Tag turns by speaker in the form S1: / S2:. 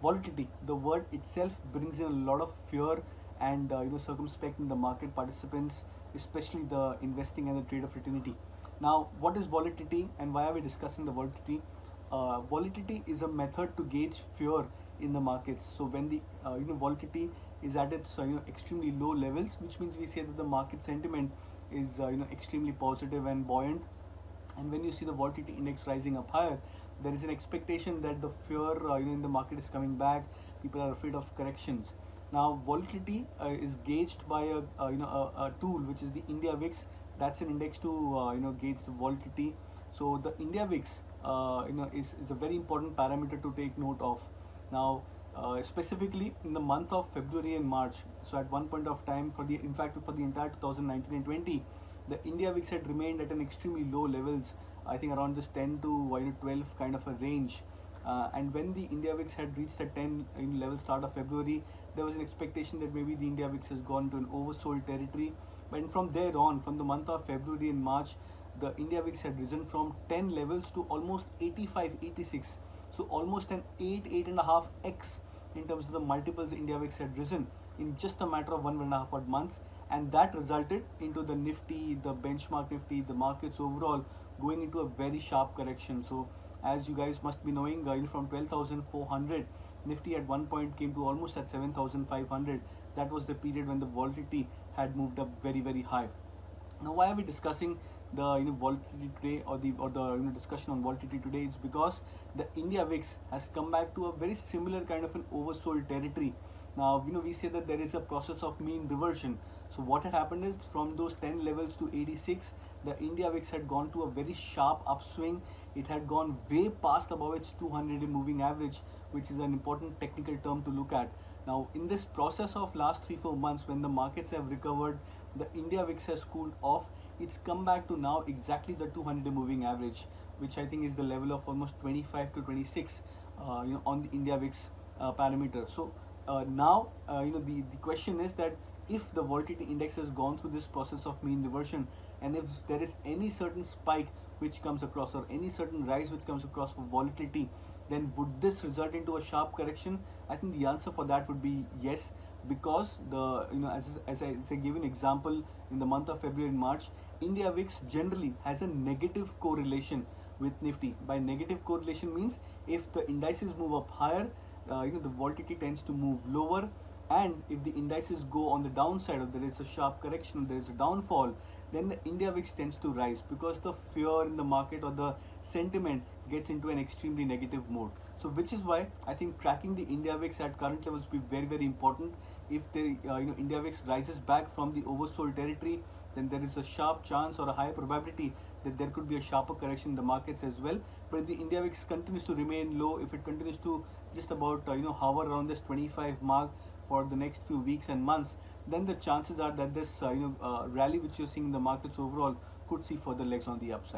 S1: Volatility, the word itself brings in a lot of fear and circumspect in the market participants, especially the investing and the trader fraternity. Now, what is volatility and why are we discussing the volatility? Volatility is a method to gauge fear in the markets. So when the volatility is at its extremely low levels, which means we say that the market sentiment is extremely positive and buoyant, and when you see the volatility index rising up higher, there is an expectation that the fear in the market is coming back. People are afraid of corrections. Now volatility is gauged by a tool which is the India Vix. That's an index to gauge the volatility. So the India Vix is a very important parameter to take note of. Now specifically in the month of February and March, so at one point of time, for the entire 2019 and 20, the India Vix had remained at an extremely low levels, I think around this 10 to 12 kind of a range. And when the India Vix had reached the 10 level start of February, there was an expectation that maybe the India Vix has gone to an oversold territory. But from there on, from the month of February and March, the India Vix had risen from 10 levels to almost 85, 86. So almost an 8.5x in terms of the multiples India Vix had risen in just a matter of 1.5 odd months. And that resulted into the Nifty, the benchmark Nifty, the markets overall going into a very sharp correction. So as you guys must be knowing, from 12,400, Nifty at one point came to almost at 7,500. That was the period when the volatility had moved up very, very high. Now, why are we discussing the volatility today, or the discussion on volatility today? It's because the India Vix has come back to a very similar kind of an oversold territory. Now we say that there is a process of mean reversion. So what had happened is, from those 10 levels to 86, the India Vix had gone to a very sharp upswing. It had gone way past above its 200 moving average, which is an important technical term to look at. Now in this process of last 3-4 months, when the markets have recovered, the India Vix has cooled off. It's come back to now exactly the 200 moving average, which I think is the level of almost 25 to 26 on the India Vix parameter. So now the question is that if the volatility index has gone through this process of mean reversion, and if there is any certain spike which comes across, or any certain rise which comes across for volatility, then would this result into a sharp correction? I think the answer for that would be yes, because the as I give an example, in the month of February and March, India Vix generally has a negative correlation with Nifty. By negative correlation means, if the indices move up higher, the volatility tends to move lower, and if the indices go on the downside, or there is a sharp correction, there is a downfall, then the India Vix tends to rise, because the fear in the market, or the sentiment, gets into an extremely negative mode. So which is why I think tracking the India Vix at current levels will be very, very important. If the India Vix rises back from the oversold territory, then there is a sharp chance, or a high probability, that there could be a sharper correction in the markets as well. But if the India Vix continues to remain low, if it continues to just about hover around this 25 mark for the next few weeks and months, then the chances are that this rally which you're seeing in the markets overall could see further legs on the upside.